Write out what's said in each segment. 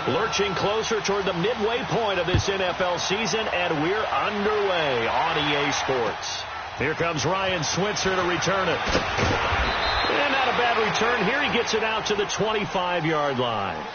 Lurching closer toward the midway point of this NFL season, and we're underway on EA Sports. Here comes Ryan Switzer to return it. And not a bad return. Here he gets it out to the 25-yard line.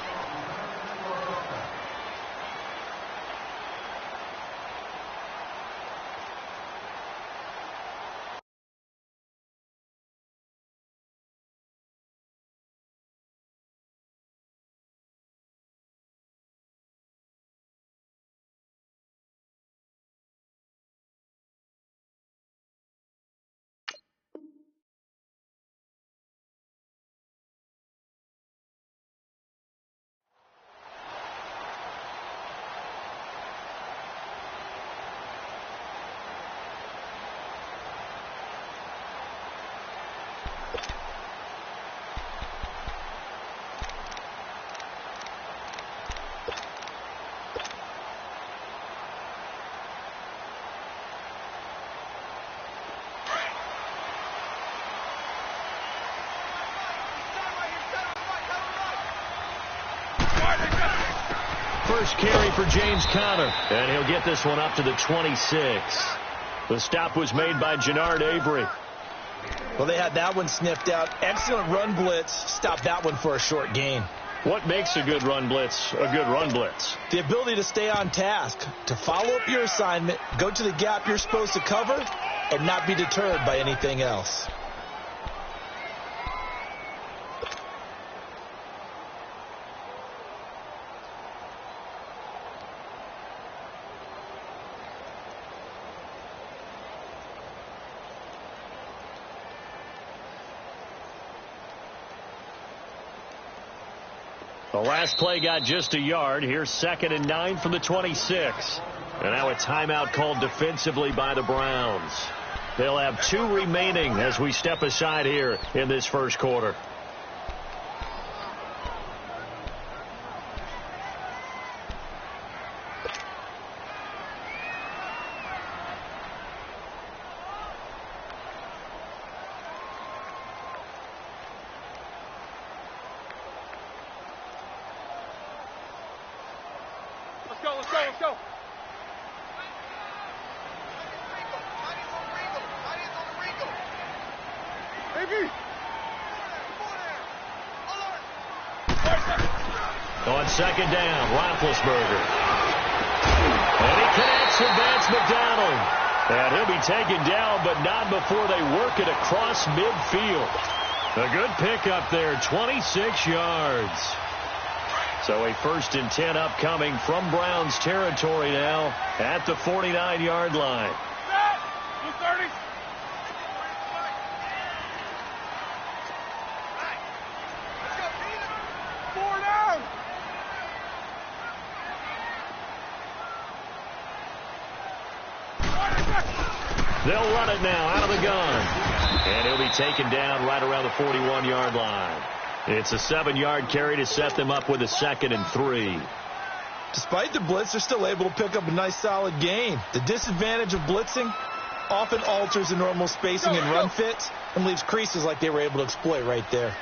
First carry for James Conner, and he'll get this one up to the 26. The stop was made by Jannard Avery. Well, they had that one sniffed out. Excellent run blitz. Stopped that one for a short gain. What makes a good run blitz a good run blitz? The ability to stay on task, to follow up your assignment, go to the gap you're supposed to cover, and not be deterred by anything else. The last play got just a yard. Here's 2nd and 9 from the 26. And now a timeout called defensively by the Browns. They'll have 2 remaining as we step aside here in this first quarter. Let's go. On 2nd down, Roethlisberger. And he connects with Vance McDonald. And he'll be taken down, but not before they work it across midfield. A good pickup there, 26 yards. So a 1st and 10 upcoming from Browns territory now at the 49-yard line. They'll run it now out of the gun. And he'll be taken down right around the 41-yard line. It's a 7-yard carry to set them up with a 2nd and 3. Despite the blitz, they're still able to pick up a nice solid gain. The disadvantage of blitzing often alters the normal spacing and run fits and leaves creases like they were able to exploit right there.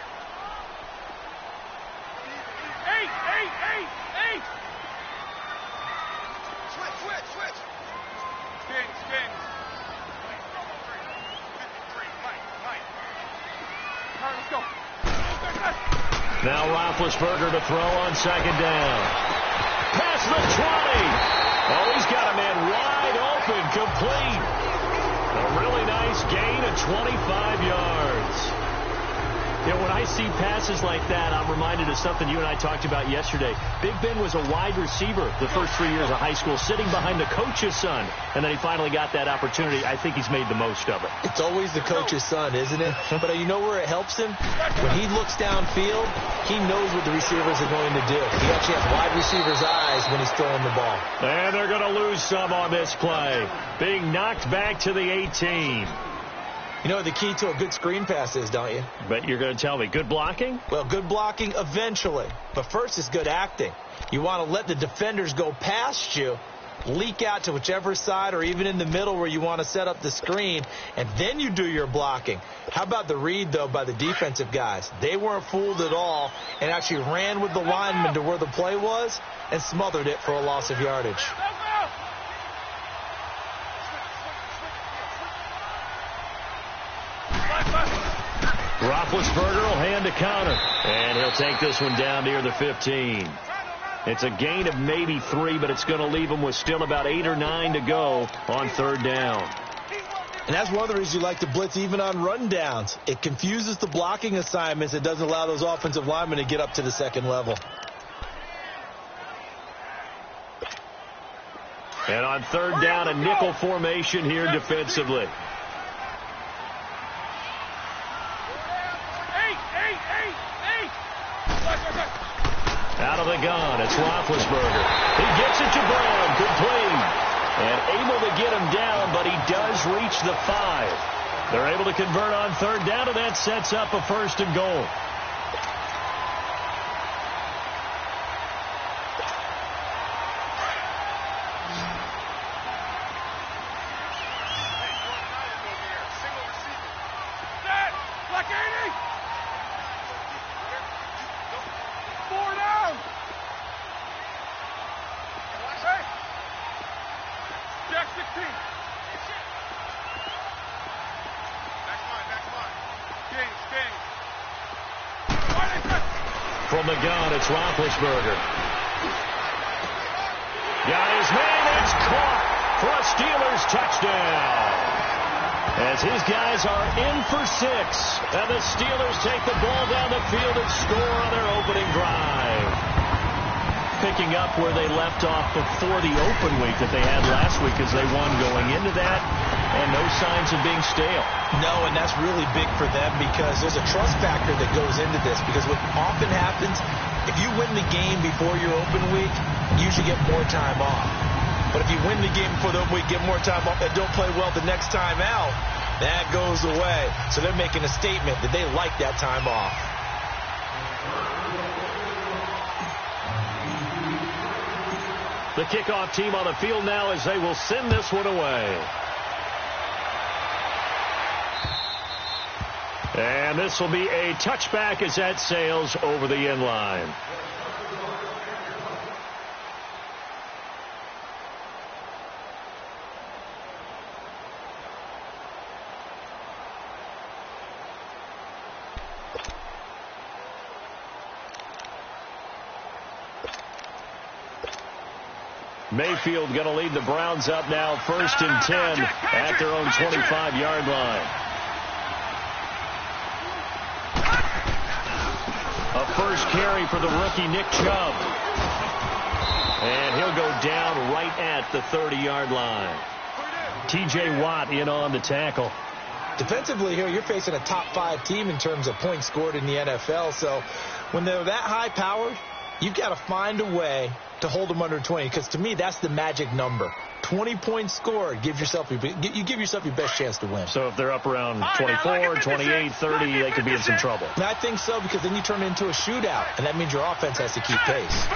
Now Roethlisberger to throw on 2nd down. Past the 20. Oh, he's got a man wide open, complete. A really nice gain of 25 yards. You know, when I see passes like that, I'm reminded of something you and I talked about yesterday. Big Ben was a wide receiver the first 3 years of high school, sitting behind the coach's son, and then he finally got that opportunity. I think he's made the most of it. It's always the coach's son, isn't it? But you know where it helps him? When he looks downfield, he knows what the receivers are going to do. He actually has wide receivers' eyes when he's throwing the ball. And they're going to lose some on this play. Being knocked back to the 18. You know what the key to a good screen pass is, don't you? But you're going to tell me, good blocking? Well, good blocking eventually. But first is good acting. You want to let the defenders go past you, leak out to whichever side or even in the middle where you want to set up the screen, and then you do your blocking. How about the read, though, by the defensive guys? They weren't fooled at all and actually ran with the lineman to where the play was and smothered it for a loss of yardage. Roethlisberger will hand a counter, and he'll take this one down near the 15. It's a gain of maybe 3, but it's going to leave him with still about 8 or 9 to go on third down. And that's one of the reasons you like to blitz even on rundowns. It confuses the blocking assignments. It doesn't allow those offensive linemen to get up to the second level. And on third down, a nickel formation here defensively. Out of the gun, it's Roethlisberger. He gets it to Brown, complete. And able to get him down, but he does reach the 5. They're able to convert on third down, and that sets up a 1st and goal. From the gun, it's Roethlisberger. Got his man, it's caught for a Steelers touchdown. As his guys are in for 6, and the Steelers take the ball down the field and score on their opening drive. Picking up where they left off before the open week that they had last week as they won going into that, and no signs of being stale. No, and that's really big for them because there's a trust factor that goes into this, because what often happens, if you win the game before your open week, you usually get more time off. But if you win the game before the open week, get more time off, and don't play well the next time out, that goes away. So they're making a statement that they like that time off. The kickoff team on the field now as they will send this one away. And this will be a touchback as that sails over the end line. Mayfield going to lead the Browns up now, 1st and 10 at their own 25-yard line. A first carry for the rookie Nick Chubb. And he'll go down right at the 30-yard line. T.J. Watt in on the tackle. Defensively here, you're facing a top 5 team in terms of points scored in the NFL. So when they're that high-powered, you've got to find a way to hold them under 20, because to me, that's the magic number. 20 points scored, you give yourself your best chance to win. So if they're up around 24, 28, 30, they could be in some trouble. And I think so, because then you turn it into a shootout, and that means your offense has to keep pace.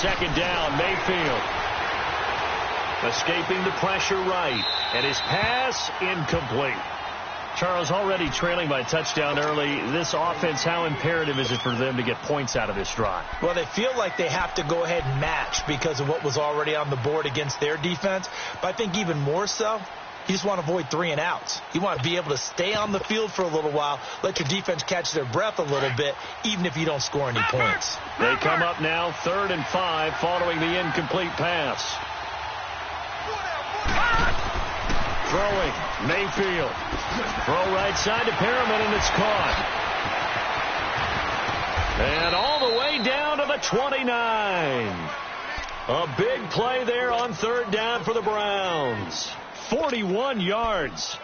2nd down, Mayfield. Escaping the pressure right, and his pass incomplete. Charles, already trailing by touchdown early. This offense, how imperative is it for them to get points out of this drive? Well, they feel like they have to go ahead and match because of what was already on the board against their defense. But I think even more so, you just want to avoid 3 and outs. You want to be able to stay on the field for a little while, let your defense catch their breath a little bit, even if you don't score any points. They come up now 3rd and 5 following the incomplete pass. Throwing, Mayfield. Throw right side to Perriman, and it's caught. And all the way down to the 29. A big play there on 3rd down for the Browns. 41 yards.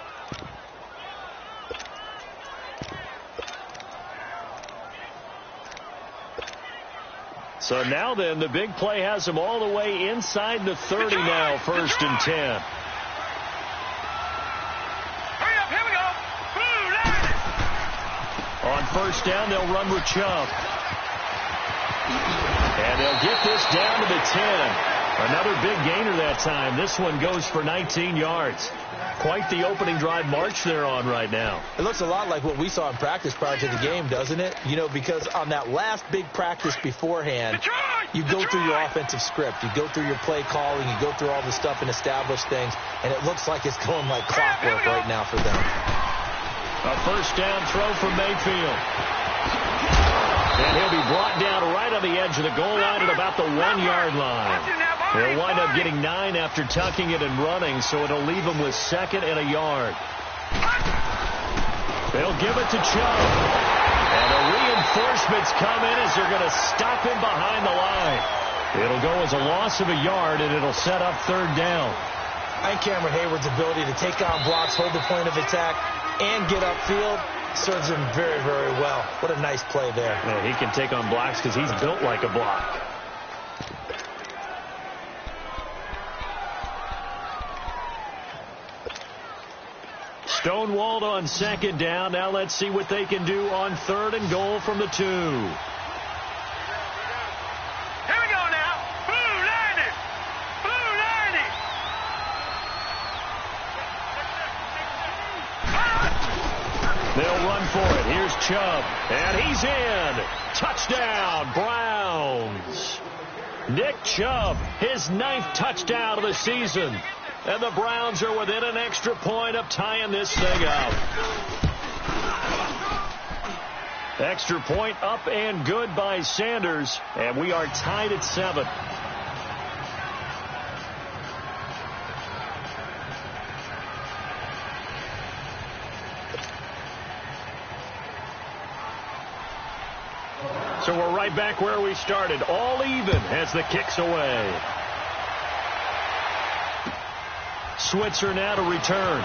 So now then, the big play has them all the way inside the 30 now, 1st and 10. On 1st down, they'll run with Chubb. And they'll get this down to the 10. Another big gainer that time. This one goes for 19 yards. Quite the opening drive march they're on right now. It looks a lot like what we saw in practice prior to the game, doesn't it? You know, because on that last big practice beforehand, you go through your offensive script. You go through your play calling. You go through all the stuff and establish things. And it looks like it's going like clockwork right now for them. A first down throw from Mayfield. And he'll be brought down right on the edge of the goal line at about the 1-yard line. They'll wind up getting 9 after tucking it and running, so it'll leave them with 2nd and a yard. They'll give it to Chubb. And the reinforcements come in as they're going to stop him behind the line. It'll go as a loss of a yard, and it'll set up 3rd down. I think Cameron Hayward's ability to take on blocks, hold the point of attack, and get upfield serves him very, very well. What a nice play there. Yeah, he can take on blocks because he's built like a block. Stonewalled on 2nd down. Now let's see what they can do on 3rd and goal from the 2. Here we go now. Blue 90. Blue 90. They'll run for it. Here's Chubb. And he's in. Touchdown, Browns. Nick Chubb, his 9th touchdown of the season. And the Browns are within an extra point of tying this thing up. Extra point up and good by Sanders. And we are tied at 7. So we're right back where we started. All even as the kick's away. Switzer now to return.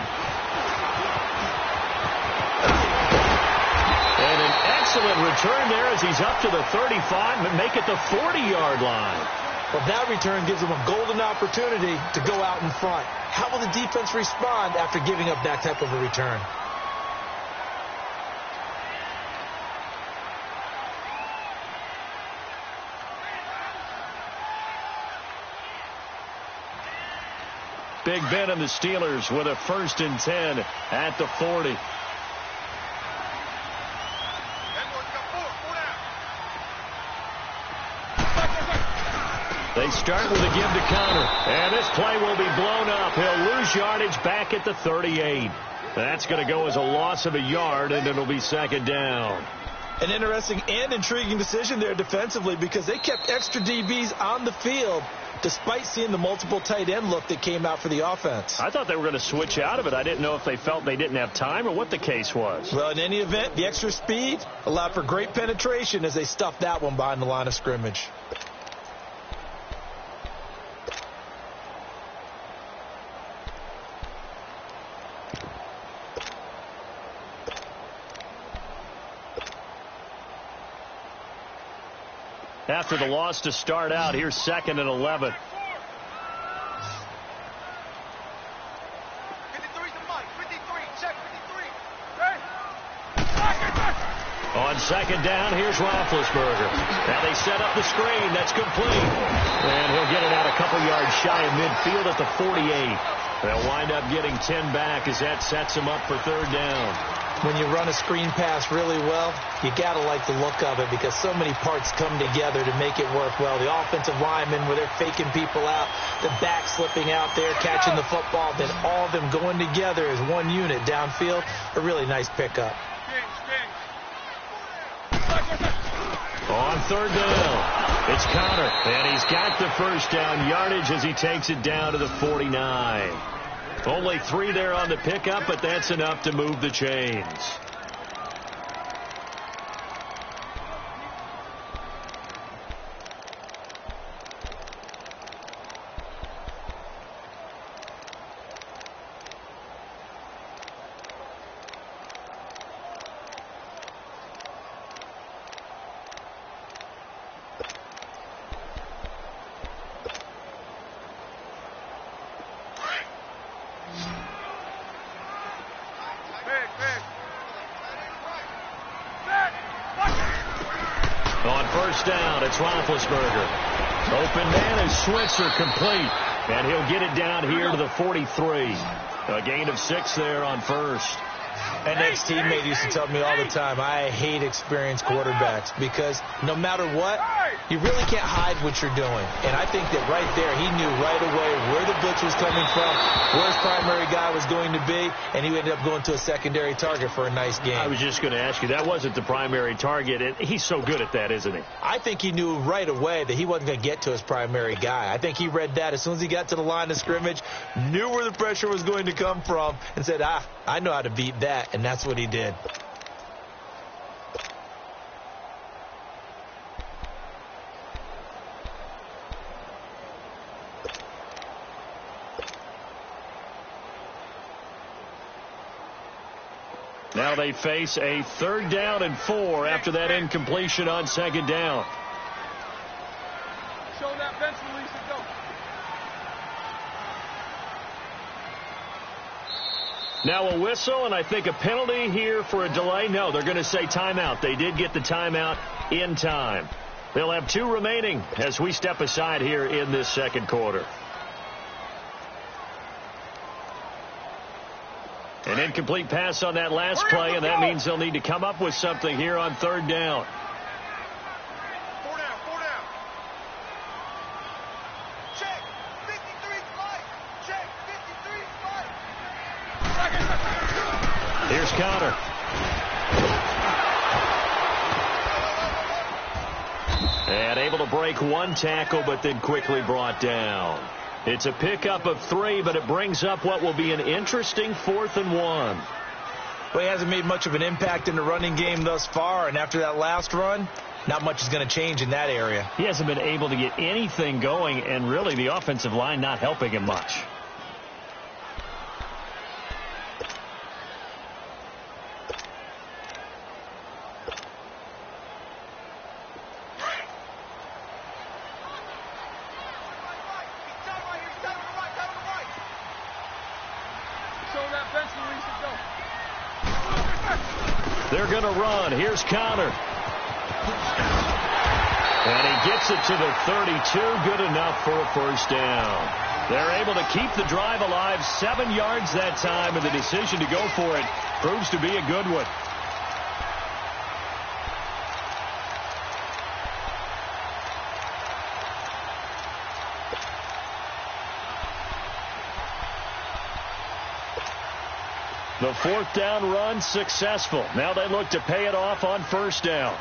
And an excellent return there as he's up to the 35 and make it the 40-yard line. Well, that return gives them a golden opportunity to go out in front. How will the defense respond after giving up that type of a return? Big Ben and the Steelers with a 1st and 10 at the 40. They start with a give to Connor. And this play will be blown up. He'll lose yardage back at the 38. That's going to go as a loss of a yard, and it'll be 2nd down. An interesting and intriguing decision there defensively because they kept extra DBs on the field despite seeing the multiple tight end look that came out for the offense. I thought they were going to switch out of it. I didn't know if they felt they didn't have time or what the case was. Well, in any event, the extra speed allowed for great penetration as they stuffed that one behind the line of scrimmage. After the loss to start out, here's 2nd and 11. On 2nd down, here's Roethlisberger. Now they set up the screen. That's complete. And he'll get it out a couple yards shy of midfield at the 48. They'll wind up getting 10 back as that sets him up for 3rd down. When you run a screen pass really well, you got to like the look of it because so many parts come together to make it work well. The offensive linemen, where they're faking people out, the back slipping out there, catching the football, then all of them going together as one unit downfield. A really nice pickup. On 3rd down, it's Connor, and he's got the 1st down yardage as he takes it down to the 49. Only 3 there on the pickup, but that's enough to move the chains. On 1st down, it's Roethlisberger. Open man is Switzer, complete. And he'll get it down here to the 43. A gain of 6 there on first. An ex-teammate used to tell me all the time, I hate experienced quarterbacks because no matter what, you really can't hide what you're doing. And I think that right there, he knew right away where the blitz was coming from, where his primary guy was going to be, and he ended up going to a secondary target for a nice game. I was just going to ask you, that wasn't the primary target. And he's so good at that, isn't he? I think he knew right away that he wasn't going to get to his primary guy. I think he read that as soon as he got to the line of scrimmage, knew where the pressure was going to come from, and said, I know how to beat that, and that's what he did. Now they face a 3rd down and 4 after that incompletion on 2nd down. Show that bench release and go. Now a whistle, and I think a penalty here for a delay. No, they're going to say timeout. They did get the timeout in time. They'll have 2 remaining as we step aside here in this 2nd quarter. An incomplete pass on that last play, and that means they'll need to come up with something here on 3rd down. 4 down, 4 down. Check. 53 flight. Check. 53 flight. Here's Connor. And able to break 1 tackle, but then quickly brought down. It's a pickup of 3, but it brings up what will be an interesting 4th and 1. Well, he hasn't made much of an impact in the running game thus far, and after that last run, not much is going to change in that area. He hasn't been able to get anything going, and really the offensive line not helping him much. They're going to run. Here's Connor. And he gets it to the 32. Good enough for a 1st down. They're able to keep the drive alive. 7 yards that time, and the decision to go for it proves to be a good one. The 4th down run successful. Now they look to pay it off on 1st down.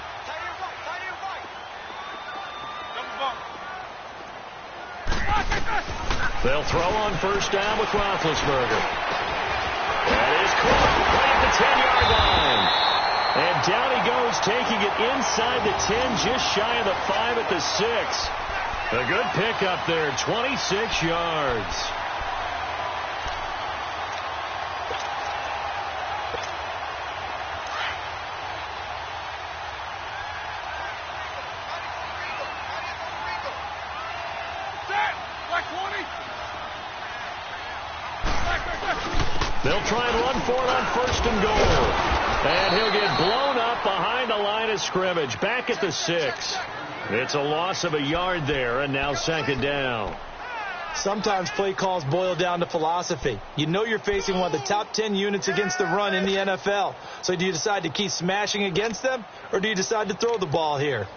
They'll throw on 1st down with Roethlisberger. That is caught right at the 10-yard line. And down he goes, taking it inside the 10, just shy of the 5 at the 6. A good pickup there, 26 yards. They'll try and run for it on 1st and goal. And he'll get blown up behind the line of scrimmage. Back at the 6. It's a loss of a yard there, and now 2nd down. Sometimes play calls boil down to philosophy. You know you're facing one of the top 10 units against the run in the NFL. So do you decide to keep smashing against them, or do you decide to throw the ball here?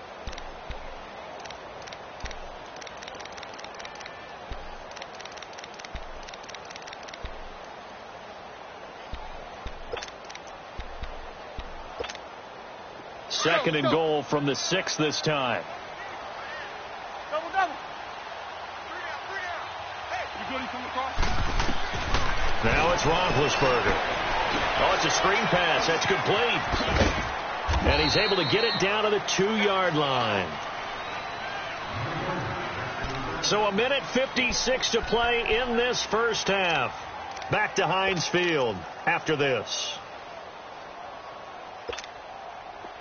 Second and goal from the 6 this time. Double. 3 down. Hey, you good? You coming across? Now it's Roethlisberger. Oh, it's a screen pass. That's complete. And he's able to get it down to the 2-yard line. So 1:56 to play in this 1st half. Back to Heinz Field after this.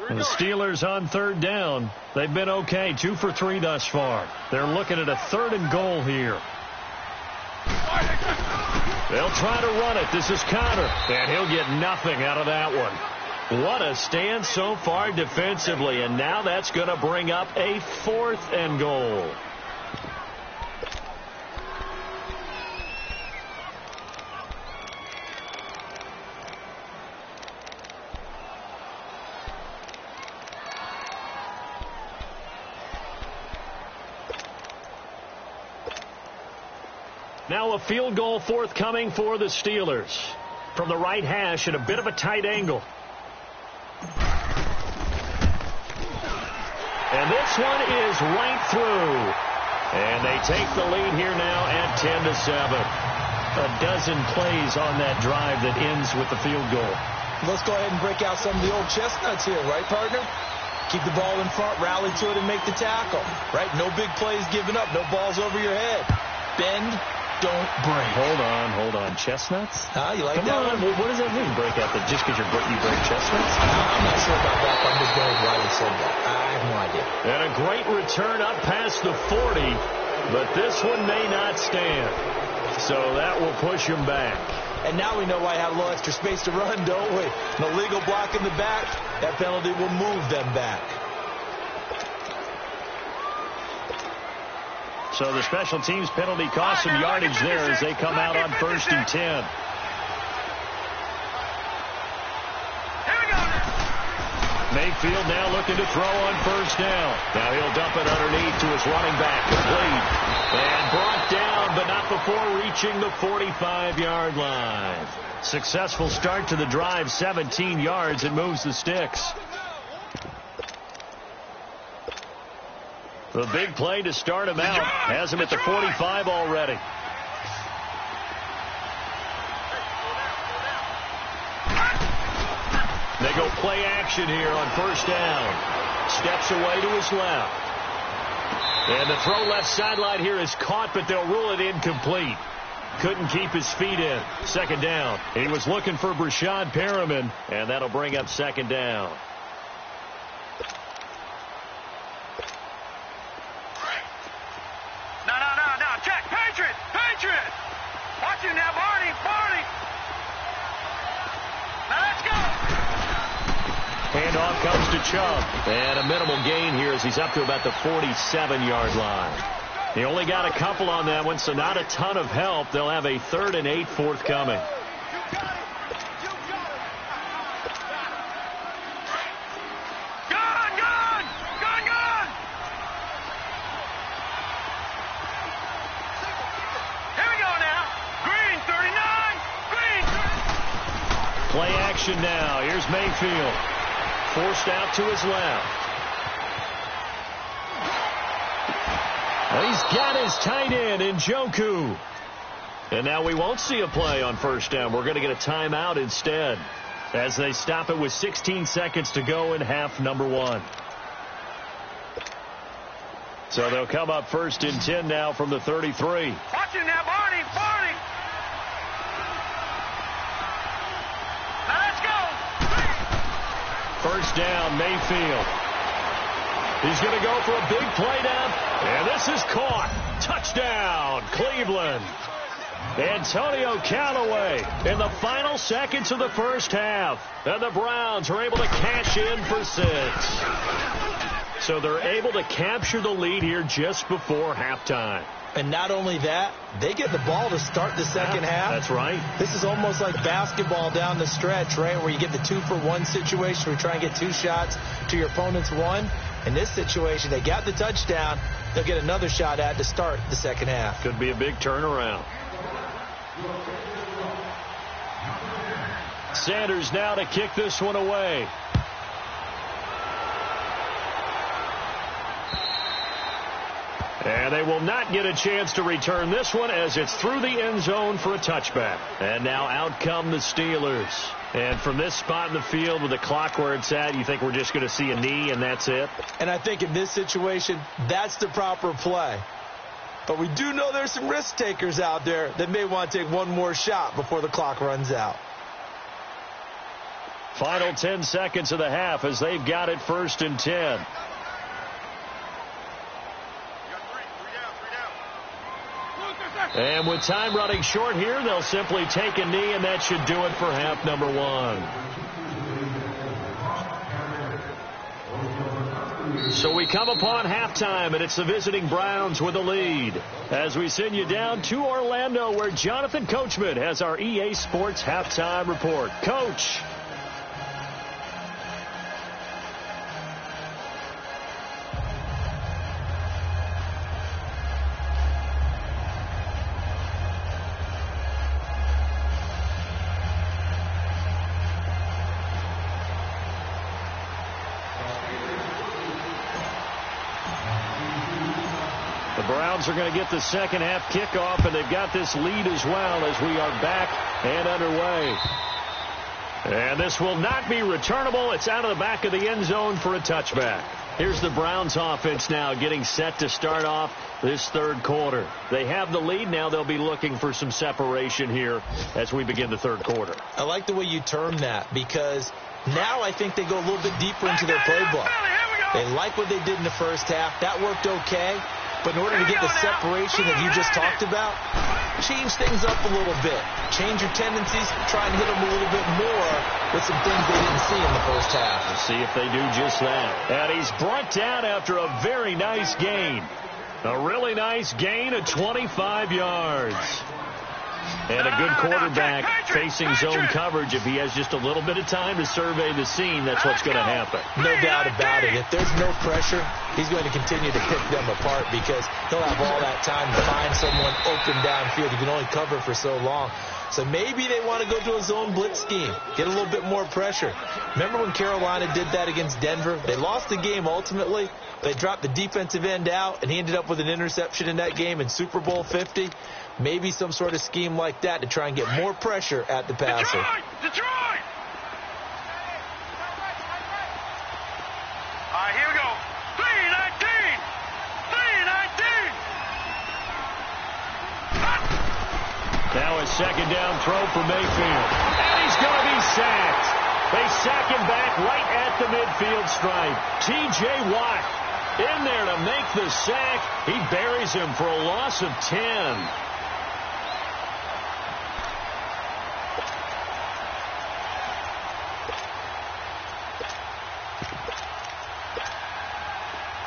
And the Steelers on 3rd down. They've been okay. 2 for 3 thus far. They're looking at a 3rd and goal here. They'll try to run it. This is Connor. And he'll get nothing out of that one. What a stand so far defensively. And now that's going to bring up a 4th and goal. Now a field goal forthcoming for the Steelers. From the right hash at a bit of a tight angle. And this one is right through. And they take the lead here now at 10-7. A dozen plays on that drive that ends with the field goal. Let's go ahead and break out some of the old chestnuts here, right, partner? Keep the ball in front, rally to it, and make the tackle, right? No big plays given up, no balls over your head. Bend, don't break. Hold on. Chestnuts? You like Come that on. one? What does that mean, break out? Just because you break chestnuts? I'm not sure about that, but I'm just going right and said that. I have no idea. And a great return up past the 40, but this one may not stand. So that will push him back. And now we know why I have a little extra space to run, don't we? An illegal block in the back, that penalty will move them back. So the special teams penalty costs some yardage there as they come out on 1st and 10. Mayfield now looking to throw on 1st down. Now he'll dump it underneath to his running back. Complete. And brought down, but not before reaching the 45-yard line. Successful start to the drive, 17 yards, and moves the sticks. The big play to start him out has him at the 45 already. They go play action here on 1st down. Steps away to his left. And the throw left sideline here is caught, but they'll rule it incomplete. Couldn't keep his feet in. 2nd down. He was looking for Brashad Perriman, and that'll bring up 2nd down. No. Check. Patriot. Watch it now, Barney. Now let's go. Handoff comes to Chubb. And a minimal gain here as he's up to about the 47-yard line. He only got a couple on that one, so not a ton of help. They'll have a 3rd and 8 forthcoming. Gun. Here we go now. Green, 39. Green. Play action now. Here's Mayfield. Forced out to his left. He's got his tight end in Njoku. And now we won't see a play on 1st down. We're going to get a timeout instead as they stop it with 16 seconds to go in half number 1. So they'll come up 1st and 10 now from the 33. Watch it now, Barney. Now let's go. 1st down, Mayfield. He's going to go for a big play down, and this is caught. Touchdown, Cleveland. Antonio Callaway in the final seconds of the 1st half. And the Browns are able to cash in for 6. So they're able to capture the lead here just before halftime. And not only that, they get the ball to start the 2nd half. That's right. This is almost like basketball down the stretch, right, where you get the 2-for-1 situation where you try and get 2 shots to your opponent's 1. In this situation, they got the touchdown. They'll get another shot at to start the 2nd half. Could be a big turnaround. Sanders now to kick this one away. And they will not get a chance to return this one as it's through the end zone for a touchback. And now out come the Steelers. And from this spot in the field with the clock where it's at, you think we're just going to see a knee and that's it? And I think in this situation, that's the proper play. But we do know there's some risk takers out there that may want to take one more shot before the clock runs out. Final 10 seconds of the half as they've got it 1st and 10. And with time running short here, they'll simply take a knee, and that should do it for half number 1. So we come upon halftime, and it's the visiting Browns with the lead. As we send you down to Orlando, where Jonathan Coachman has our EA Sports halftime report. Coach. Browns are going to get the second half kickoff, and they've got this lead as well as we are back and underway. And this will not be returnable. It's out of the back of the end zone for a touchback. Here's the Browns offense now getting set to start off this third quarter. They have the lead. Now they'll be looking for some separation here as we begin the third quarter. I like the way you term that, because now I think they go a little bit deeper into their playbook. They like what they did in the first half. That worked okay. But in order to get the separation that you just talked about, change things up a little bit. Change your tendencies. Try and hit them a little bit more with some things they didn't see in the first half. We'll see if they do just that. And he's brought down after a very nice gain. A really nice gain of 25 yards. And a good quarterback facing zone coverage. If he has just a little bit of time to survey the scene, that's what's going to happen. No doubt about it. If there's no pressure, he's going to continue to pick them apart because he'll have all that time to find someone open downfield. He can only cover for so long. So maybe they want to go to a zone blitz scheme, get a little bit more pressure. Remember when Carolina did that against Denver? They lost the game ultimately. They dropped the defensive end out, and he ended up with an interception in that game in Super Bowl 50. Maybe some sort of scheme like that to try and get more pressure at the passer. Detroit! All right, here we go. 3-19! 3-19! Now a second down throw for Mayfield. And he's going to be sacked. They sack him back right at the midfield stripe. T.J. Watt in there to make the sack. He buries him for a loss of 10.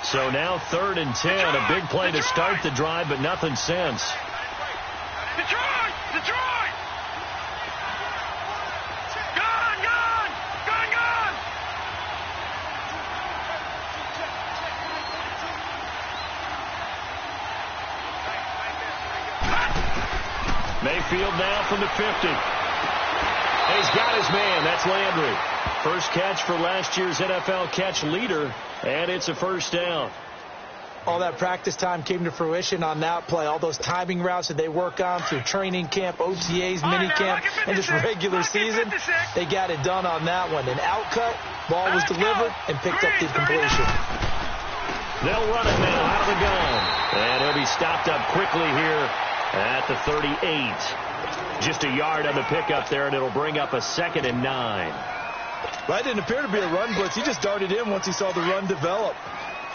So now 3rd and 10. A big play to start the drive, but nothing since. Detroit! Detroit! Gone! Gone! Gone! Gone! Mayfield now from the 50. He's got his man. That's Landry. First catch for last year's NFL catch leader, and it's a first down. All that practice time came to fruition on that play. All those timing routes that they work on through training camp, OTAs, minicamp, and just regular season, they got it done on that one. An outcut, ball was delivered, and picked up the completion. They'll run it now out of the gun. And he'll be stopped up quickly here at the 38. Just a yard on the pickup there, and it'll bring up a 2nd and 9. Well, that didn't appear to be a run blitz. He just darted in once he saw the run develop.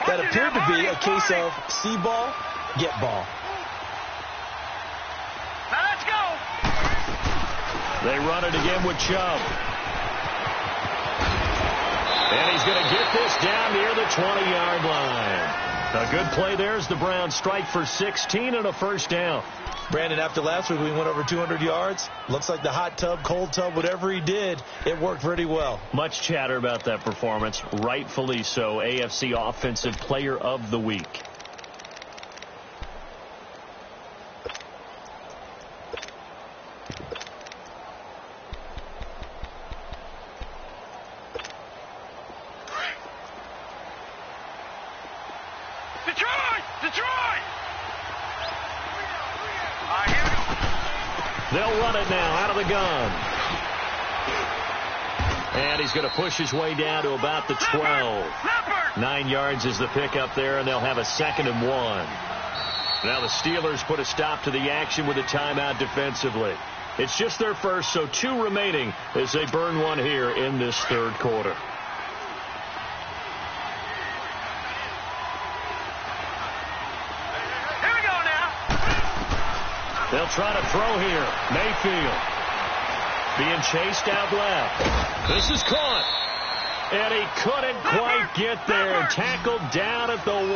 That appeared to be a case of see ball, get ball. Now let's go. They run it again with Chubb. And he's going to get this down near the 20-yard line. A good play there as the Browns strike for 16 and a first down. Brandon, after last week we went over 200 yards. Looks like the hot tub, cold tub, whatever he did, it worked pretty well. Much chatter about that performance. Rightfully so. AFC Offensive Player of the Week. Detroit! Detroit! They'll run it now out of the gun. And he's going to push his way down to about the 12. 9 yards is the pickup there, and they'll have a 2nd and 1. Now the Steelers put a stop to the action with a timeout defensively. It's just their first, so 2 remaining as they burn one here in this third quarter. They'll try to throw here. Mayfield being chased out left. This is caught. And he couldn't quite get there. Tackled down at the 1.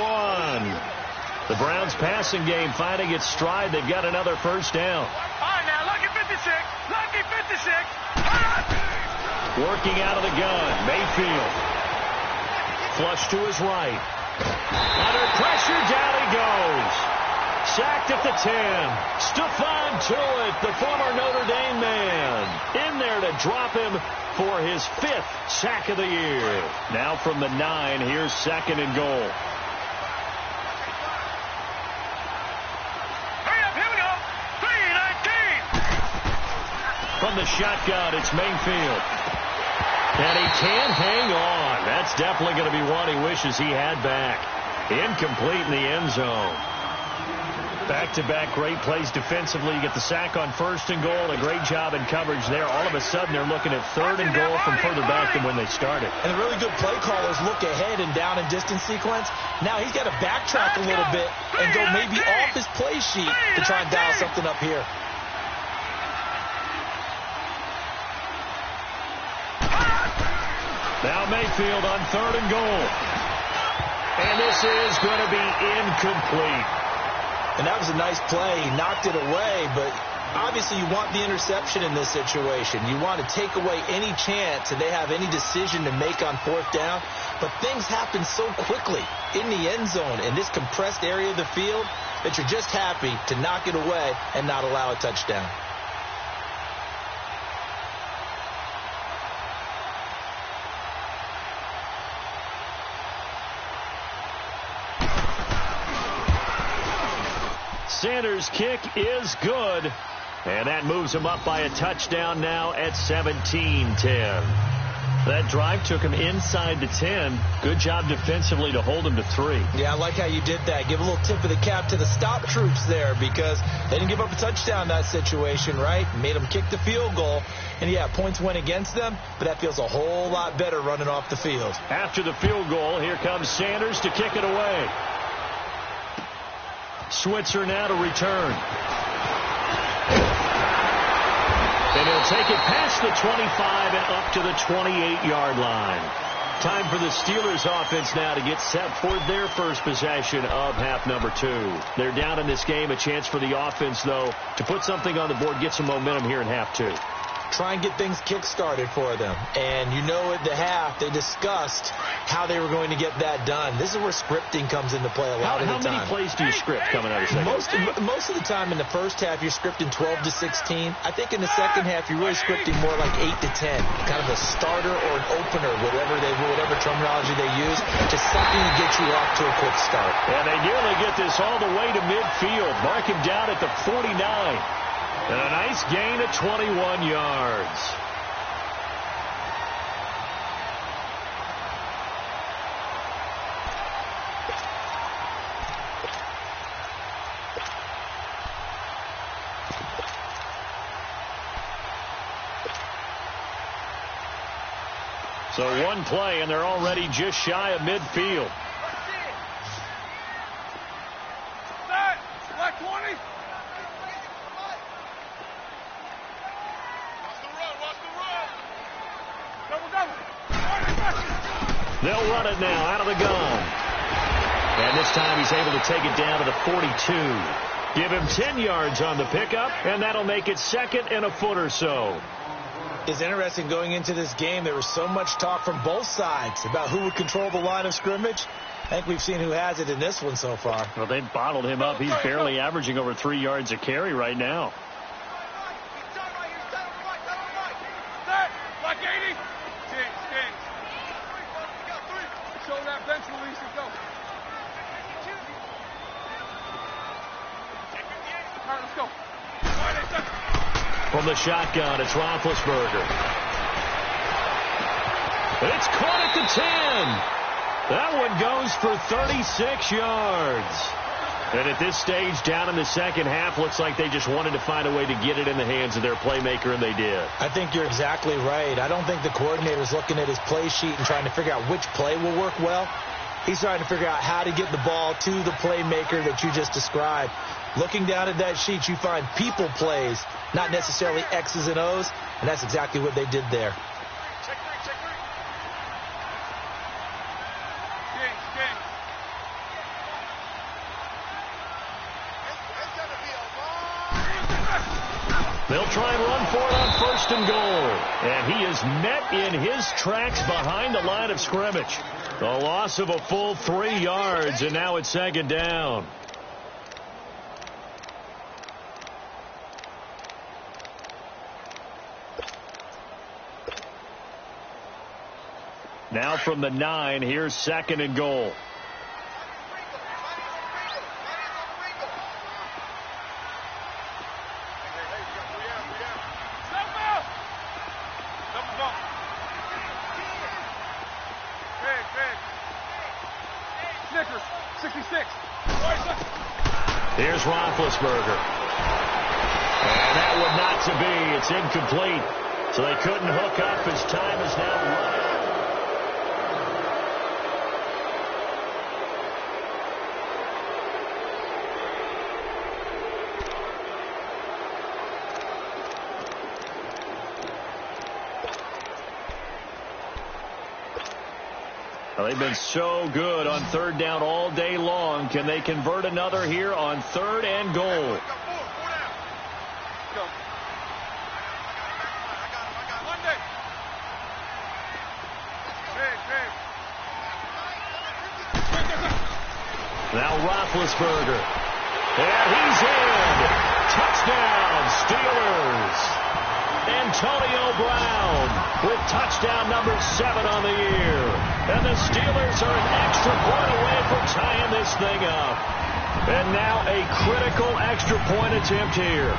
The Browns passing game finding its stride. They've got another first down. All right, now, lucky 56. Lucky 56. Working out of the gun. Mayfield. Flush to his right. Under pressure, down he goes. Sacked at the 10. Stephon Tuitt, the former Notre Dame man, in there to drop him for his 5th sack of the year. Now from the 9, here's 2nd and goal. From the shotgun, it's Mayfield. And he can't hang on. That's definitely going to be one he wishes he had back. Incomplete in the end zone. Back-to-back great plays defensively. You get the sack on 1st and goal. A great job in coverage there. All of a sudden, they're looking at 3rd and goal from further back than when they started. And the really good play callers look ahead and down and distance sequence. Now he's got to backtrack a little bit and go maybe off his play sheet to try and dial something up here. Now Mayfield on 3rd and goal. And this is going to be incomplete. And that was a nice play. He knocked it away, but obviously you want the interception in this situation. You want to take away any chance that they have any decision to make on 4th down. But things happen so quickly in the end zone in this compressed area of the field that you're just happy to knock it away and not allow a touchdown. Sanders' kick is good, and that moves him up by a touchdown now at 17-10. That drive took him inside the 10. Good job defensively to hold him to 3. Yeah, I like how you did that. Give a little tip of the cap to the stop troops there because they didn't give up a touchdown in that situation, right? Made them kick the field goal. And, yeah, points went against them, but that feels a whole lot better running off the field. After the field goal, here comes Sanders to kick it away. Switzer now to return. And he'll take it past the 25 and up to the 28-yard line. Time for the Steelers offense now to get set for their first possession of half number 2. They're down in this game. A chance for the offense, though, to put something on the board, get some momentum here in half 2. Try and get things kick-started for them. And you know at the half they discussed how they were going to get that done. This is where scripting comes into play a lot of the time. How many plays do you script coming out of the second? Most of the time in the first half you're scripting 12 to 16. I think in the second half you're really scripting more like 8 to 10. Kind of a starter or an opener, whatever terminology they use. Just something to get you off to a quick start. And they nearly get this all the way to midfield. Mark him down at the 49. And a nice gain of 21 yards. So one play, and they're already just shy of midfield. They'll run it now out of the gun. And this time he's able to take it down to the 42. Give him 10 yards on the pickup, and that'll make it 2nd and a foot or so. It's interesting going into this game. There was so much talk from both sides about who would control the line of scrimmage. I think we've seen who has it in this one so far. Well, they've bottled him up. He's barely averaging over 3 yards a carry right now. From the shotgun, it's Roethlisberger. It's caught at the 10. That one goes for 36 yards. And at this stage, down in the second half, looks like they just wanted to find a way to get it in the hands of their playmaker, and they did. I think you're exactly right. I don't think the coordinator's looking at his play sheet and trying to figure out which play will work well. He's trying to figure out how to get the ball to the playmaker that you just described. Looking down at that sheet, you find people plays, not necessarily X's and O's, and that's exactly what they did there. They'll try and run for it on 1st and goal. And he is met in his tracks behind the line of scrimmage. The loss of a full 3 yards, and now it's 2nd down. Now from the 9, here's 2nd and goal. 66. Here's Roethlisberger. And that would not to be. It's incomplete. So they couldn't hook up. His time is now running. Well, they've been so good on third down all day long. Can they convert another here on third and goal? Now Roethlisberger. And he's in. Touchdown, Steelers. Antonio Brown with touchdown number 7 on the year. And the Steelers are an extra point away from tying this thing up. And now a critical extra point attempt here.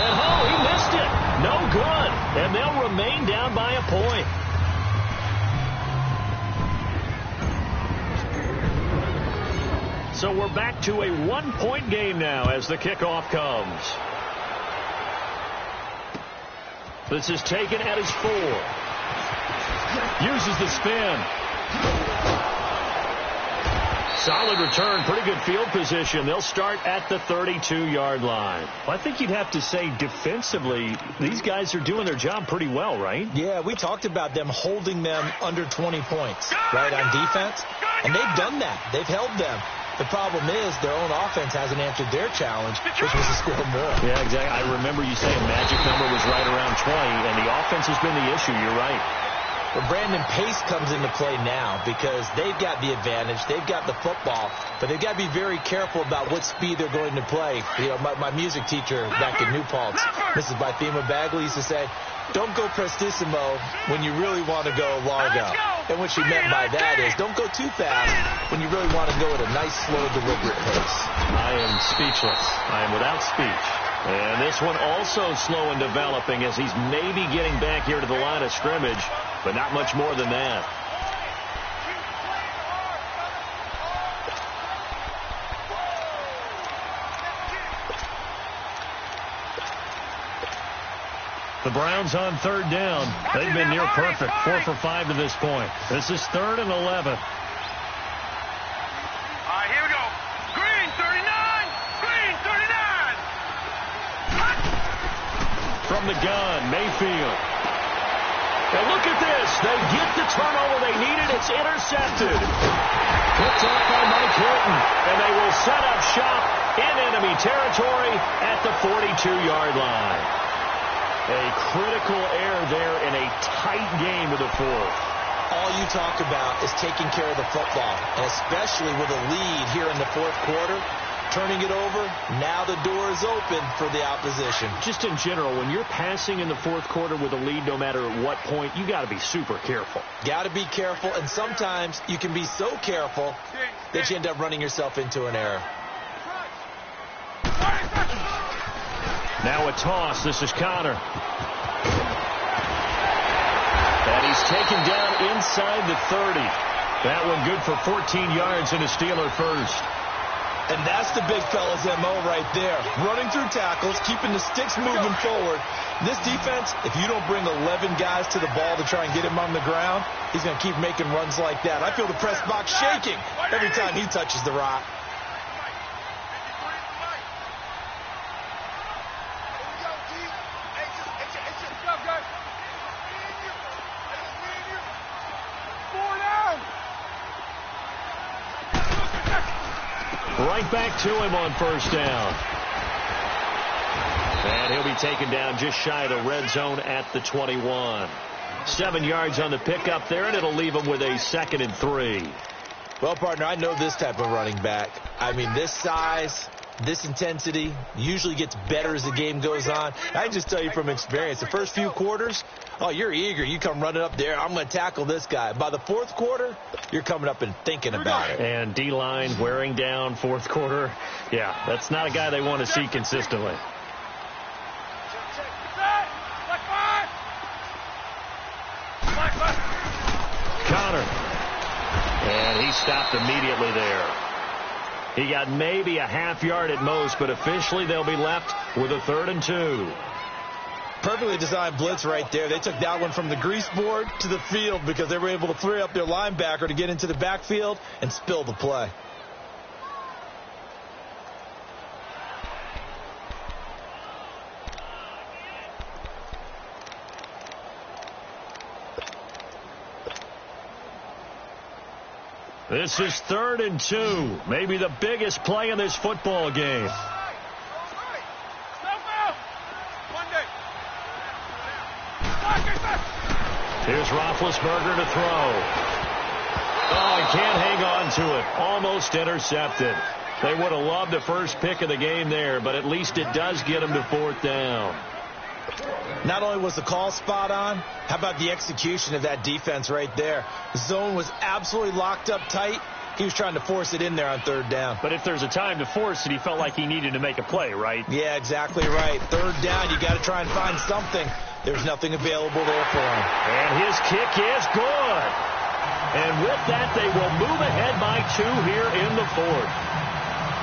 And he missed it. No good. And they'll remain down by a point. So we're back to a 1-point game now as the kickoff comes. This is taken at his 4. Uses the spin. Solid return. Pretty good field position. They'll start at the 32-yard line. Well, I think you'd have to say defensively, these guys are doing their job pretty well, right? Yeah, we talked about them holding them under 20 points, right, on defense. And they've done that. They've held them. The problem is their own offense hasn't answered their challenge, which was to score more. Yeah, exactly. I remember you saying magic number was right around 20, and the offense has been the issue. You're right. But Brandon, pace comes into play now because they've got the advantage. They've got the football, but they've got to be very careful about what speed they're going to play. You know, my music teacher back in New Paltz, Mrs. Bythema Bagley, used to say, don't go prestissimo when you really want to go largo. And what she meant by that is don't go too fast when you really want to go at a nice, slow, deliberate pace. I am speechless. I am without speech. And this one also slow in developing as he's maybe getting back here to the line of scrimmage, but not much more than that. The Browns on third down. They've been near perfect. 4 for 5 to this point. This is 3rd and 11. All right, here we go. Green 39. Green 39. From the gun, Mayfield. And look at this. They get the turnover they needed. It's intercepted. Picked off by Mike Hilton. And they will set up shop in enemy territory at the 42-yard line. A critical error there in a tight game to the 4th. All you talk about is taking care of the football, and especially with a lead here in the 4th quarter, turning it over, now the door is open for the opposition. Just in general, when you're passing in the 4th quarter with a lead, no matter at what point, you got to be super careful. Got to be careful, and sometimes you can be so careful that you end up running yourself into an error. Now a toss. This is Connor. And he's taken down inside the 30. That one good for 14 yards and a Steeler first. And that's the big fella's MO right there. Running through tackles, keeping the sticks moving forward. This defense, if you don't bring 11 guys to the ball to try and get him on the ground, he's going to keep making runs like that. I feel the press box shaking every time he touches the rock. Right back to him on first down. And he'll be taken down just shy of the red zone at the 21. 7 yards on the pickup there, and it'll leave him with a 2nd and 3. Well, partner, I know this type of running back. I mean, this size, this intensity usually gets better as the game goes on. I can just tell you from experience, the first few quarters, oh, you're eager. You come running up there, I'm going to tackle this guy. By the 4th quarter, you're coming up and thinking about it. And D-line wearing down 4th quarter. Yeah, that's not a guy they want to see consistently. Connor. And he stopped immediately there. He got maybe a half yard at most, but officially they'll be left with a 3rd and 2. Perfectly designed blitz right there. They took that one from the grease board to the field because they were able to free up their linebacker to get into the backfield and spill the play. This is 3rd and 2. Maybe the biggest play in this football game. Here's Roethlisberger to throw. Oh, he can't hang on to it. Almost intercepted. They would have loved the first pick of the game there, but at least it does get him to 4th down. Not only was the call spot on, how about the execution of that defense right there? The zone was absolutely locked up tight. He was trying to force it in there on 3rd down. But if there's a time to force it, he felt like he needed to make a play, right? Yeah, exactly right. 3rd down, you got to try and find something. There's nothing available there for him. And his kick is good. And with that, they will move ahead by 2 here in the 4th.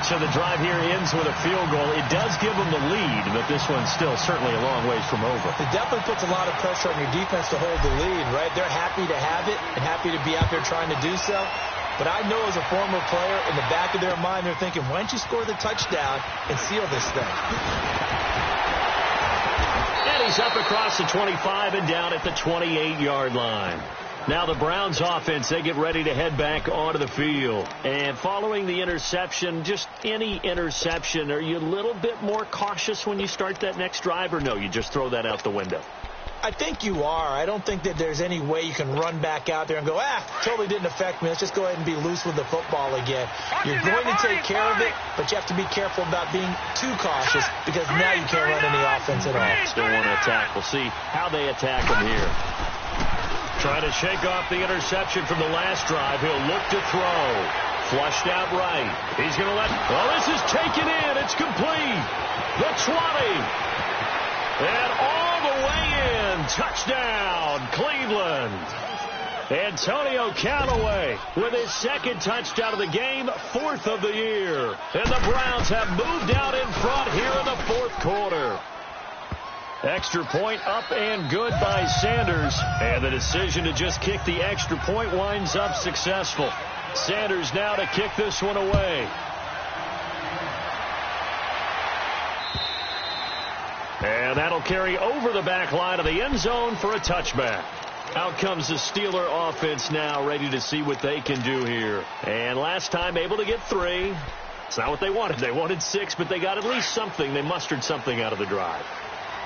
So the drive here ends with a field goal. It does give them the lead, but this one's still certainly a long ways from over. It definitely puts a lot of pressure on your defense to hold the lead, right? They're happy to have it and happy to be out there trying to do so. But I know as a former player, in the back of their mind, they're thinking, why don't you score the touchdown and seal this thing? And he's up across the 25 and down at the 28-yard line. Now the Browns offense, they get ready to head back onto the field. And following the interception, just any interception, are you a little bit more cautious when you start that next drive, or no, you just throw that out the window? I think you are. I don't think that there's any way you can run back out there and go, totally didn't affect me. Let's just go ahead and be loose with the football again. You're going to take care of it, but you have to be careful about being too cautious because now you can't run any offense at all. Still want to attack. We'll see how they attack him here. Trying to shake off the interception from the last drive. He'll look to throw. Flushed out right. He's going to let... Oh, this is taken in. It's complete. The 20. And all the way in. Touchdown, Cleveland. Antonio Callaway with his 2nd touchdown of the game, 4th of the year. And the Browns have moved out in front here in the 4th quarter. Extra point up and good by Sanders. And the decision to just kick the extra point winds up successful. Sanders now to kick this one away. And that'll carry over the back line of the end zone for a touchback. Out comes the Steeler offense now, ready to see what they can do here. And last time able to get 3. It's not what they wanted. They wanted 6, but they got at least something. They mustered something out of the drive.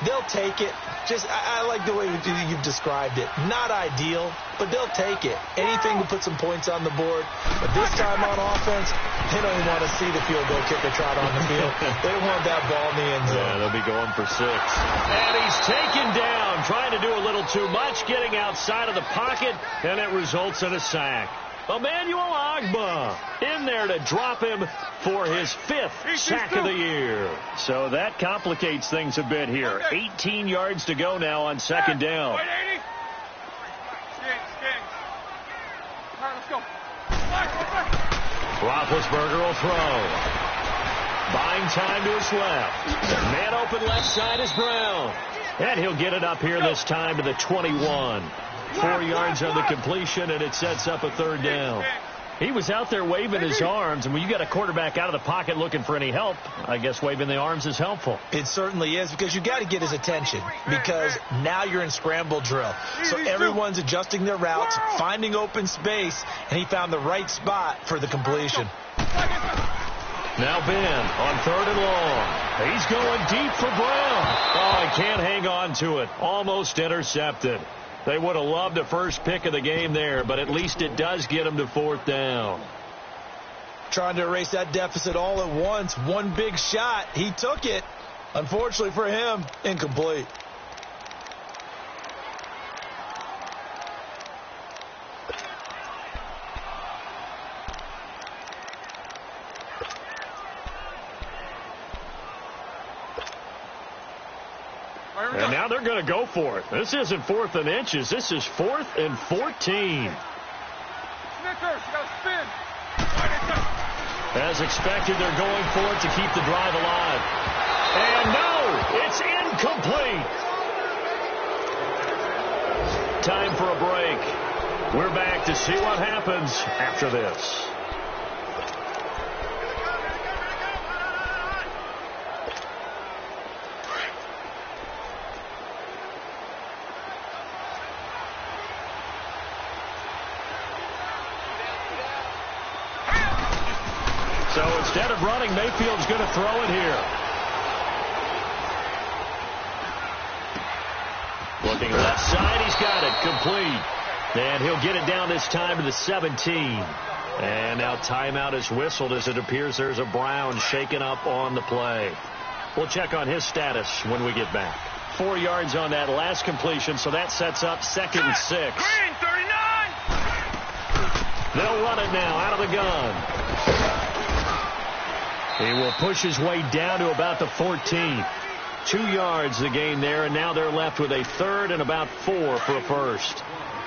They'll take it. I like the way you've described it. Not ideal, but they'll take it. Anything to put some points on the board. But this time on offense, they don't even want to see the field goal kicker trot on the field. They want that ball in the end zone. Yeah, they'll be going for 6. And he's taken down, trying to do a little too much, getting outside of the pocket, and it results in a sack. Emmanuel Ogbah in there to drop him for his 5th sack of the year. So that complicates things a bit here. 18 yards to go now on 2nd down. All right, let's go. Roethlisberger will throw. Buying time to his left. Man open left side is Brown. And he'll get it up here this time to the 21. 4 yards on the completion, and it sets up a 3rd down. He was out there waving his arms, and when you got a quarterback out of the pocket looking for any help, I guess waving the arms is helpful. It certainly is, because you got to get his attention, because now you're in scramble drill. So everyone's adjusting their routes, finding open space, and he found the right spot for the completion. Now Ben on 3rd and long. He's going deep for Brown. Oh, he can't hang on to it. Almost intercepted. They would have loved a first pick of the game there, but at least it does get them to 4th down. Trying to erase that deficit all at once. One big shot. He took it. Unfortunately for him, incomplete. And now they're going to go for it. This isn't 4th and inches. This is 4th and 14. Snickers, you gotta spin. As expected, they're going for it to keep the drive alive. And no, it's incomplete. Time for a break. We're back to see what happens after this. So instead of running, Mayfield's going to throw it here. Looking left side, he's got it, complete. And he'll get it down this time to the 17. And now timeout is whistled as it appears there's a Brown shaken up on the play. We'll check on his status when we get back. 4 yards on that last completion, so that sets up 2nd and 6. Green, 39. They'll run it now out of the gun. He will push his way down to about the 14. 2 yards the gain there, and now they're left with a 3rd and about 4 for a first.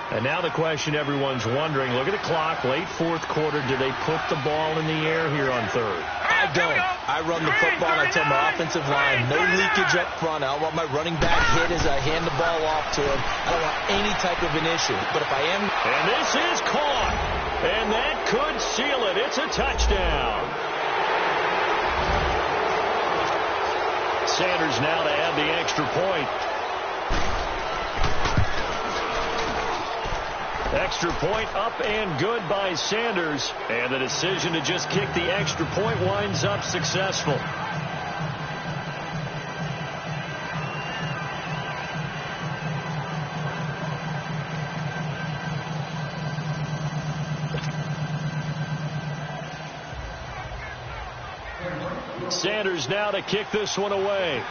And now the question everyone's wondering, look at the clock, late 4th quarter, do they put the ball in the air here on 3rd? I don't. I run the football, and I tell my offensive line, no leakage up front. I don't want my running back hit as I hand the ball off to him. I don't want any type of an issue. But if I am... And this is caught. And that could seal it. It's a touchdown. Sanders now to add the extra point. Extra point up and good by Sanders. And the decision to just kick the extra point winds up successful. Sanders now to kick this one away.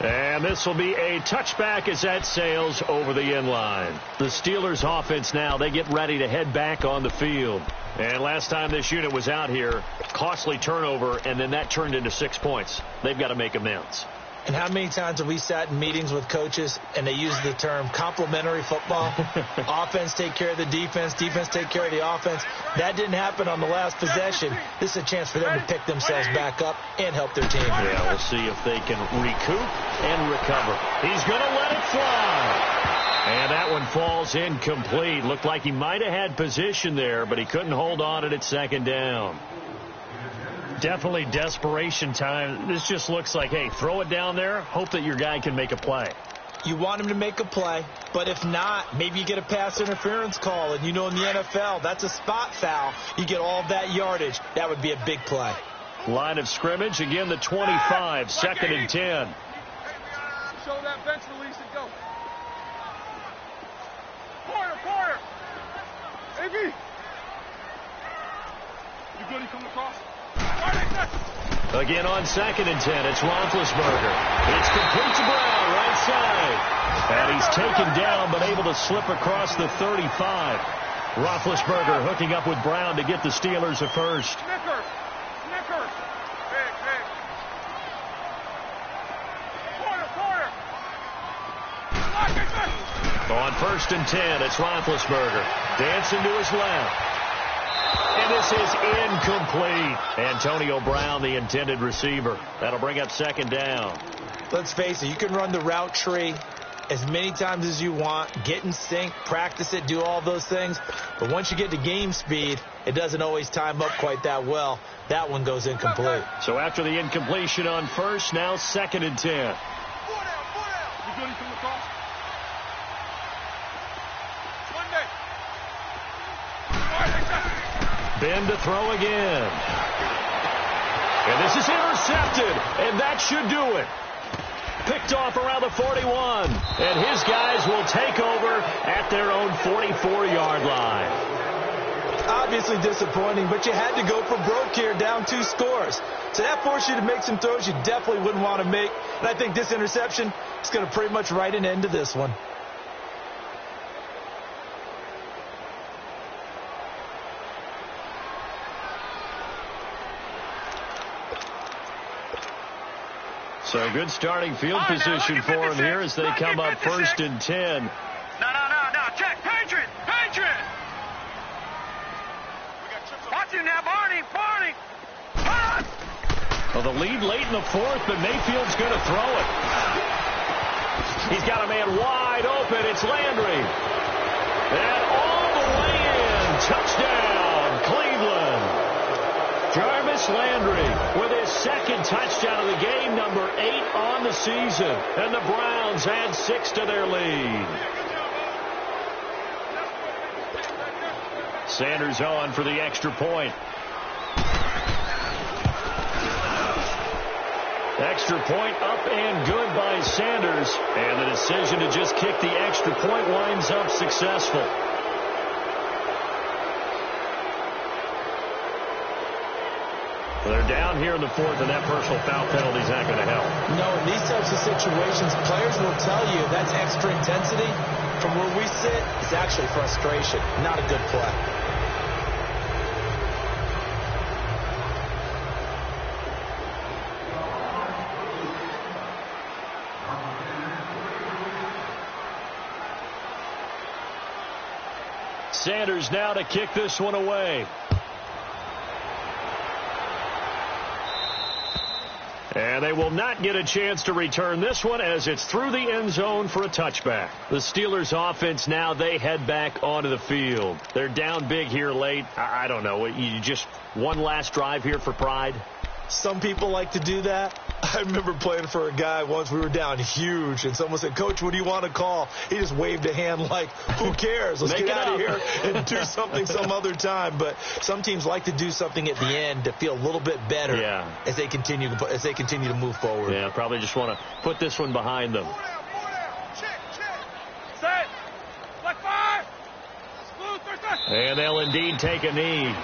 And this will be a touchback as that sails over the end line. The Steelers offense now, they get ready to head back on the field. And last time this unit was out here, costly turnover, and then that turned into 6 points. They've got to make amends. And how many times have we sat in meetings with coaches and they use the term complementary football? Offense take care of the defense, defense take care of the offense. That didn't happen on the last possession. This is a chance for them to pick themselves back up and help their team. Yeah, we'll see if they can recoup and recover. He's going to let it fly. And that one falls incomplete. Looked like he might have had position there, but he couldn't hold on at 2nd down. Definitely desperation time. This just looks like, hey, throw it down there, hope that your guy can make a play. You want him to make a play, but if not, maybe you get a pass interference call, and you know in the NFL, that's a spot foul. You get all of that yardage. That would be a big play. Line of scrimmage, again the 25, 2nd and 10. Show that bench release and go. Corner. Iggy. You good? He coming across? Again on 2nd and 10, it's Roethlisberger. It's complete to Brown, right side. And he's taken down, but able to slip across the 35. Roethlisberger hooking up with Brown to get the Steelers a first. Snickers. Big. Corner. On 1st and 10, it's Roethlisberger. Dancing to his left. And this is incomplete. Antonio Brown, the intended receiver. That'll bring up 2nd down. Let's face it, you can run the route tree as many times as you want, get in sync, practice it, do all those things. But once you get to game speed, it doesn't always time up quite that well. That one goes incomplete. So after the incompletion on 1st, now 2nd and 10. You good? He coming across? Monday. Ben to throw again. And this is intercepted, and that should do it. Picked off around the 41, and his guys will take over at their own 44-yard line. Obviously disappointing, but you had to go for broke here, down 2 scores. So that forced you to make some throws you definitely wouldn't want to make. And I think this interception is going to pretty much write an end to this one. So good starting field position for him here as they come up 1st and 10. No. Check. Patriot. Watch him now, Barney. Well, the lead late in the 4th, but Mayfield's going to throw it. He's got a man wide open. It's Landry. And all the way in. Touchdown, Cleveland. Jarvis Landry with his 2nd touchdown of the game, number 8 on the season. And the Browns add 6 to their lead. Sanders on for the extra point. Extra point up and good by Sanders. And the decision to just kick the extra point winds up successful. They're down here in the 4th, and that personal foul penalty is not going to help. No, in these types of situations, players will tell you that's extra intensity. From where we sit, it's actually frustration, not a good play. Sanders now to kick this one away. And they will not get a chance to return this one as it's through the end zone for a touchback. The Steelers offense now, they head back onto the field. They're down big here late. I don't know. You just one last drive here for pride? Some people like to do that. I remember playing for a guy once. We were down huge, and someone said, "Coach, what do you want to call?" He just waved a hand like, "Who cares? Let's get out of here and do something some other time." But some teams like to do something at the end to feel a little bit better as they continue to move forward. Yeah, probably just want to put this one behind them. Set. Black 5. And they'll indeed take a knee.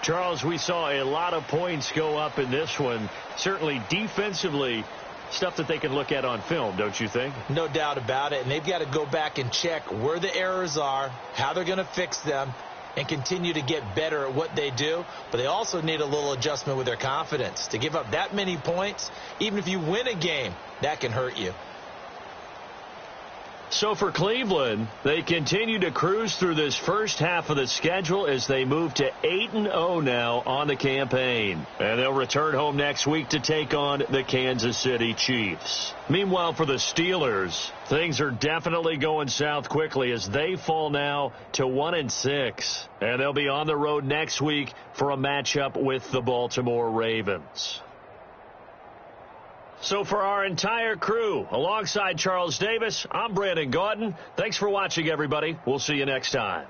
Charles, we saw a lot of points go up in this one. Certainly defensively, stuff that they can look at on film, don't you think? No doubt about it. And they've got to go back and check where the errors are, how they're going to fix them, and continue to get better at what they do. But they also need a little adjustment with their confidence. To give up that many points, even if you win a game, that can hurt you. So for Cleveland, they continue to cruise through this first half of the schedule as they move to 8-0 now on the campaign. And they'll return home next week to take on the Kansas City Chiefs. Meanwhile, for the Steelers, things are definitely going south quickly as they fall now to 1-6. And they'll be on the road next week for a matchup with the Baltimore Ravens. So for our entire crew, alongside Charles Davis, I'm Brandon Gautin. Thanks for watching, everybody. We'll see you next time.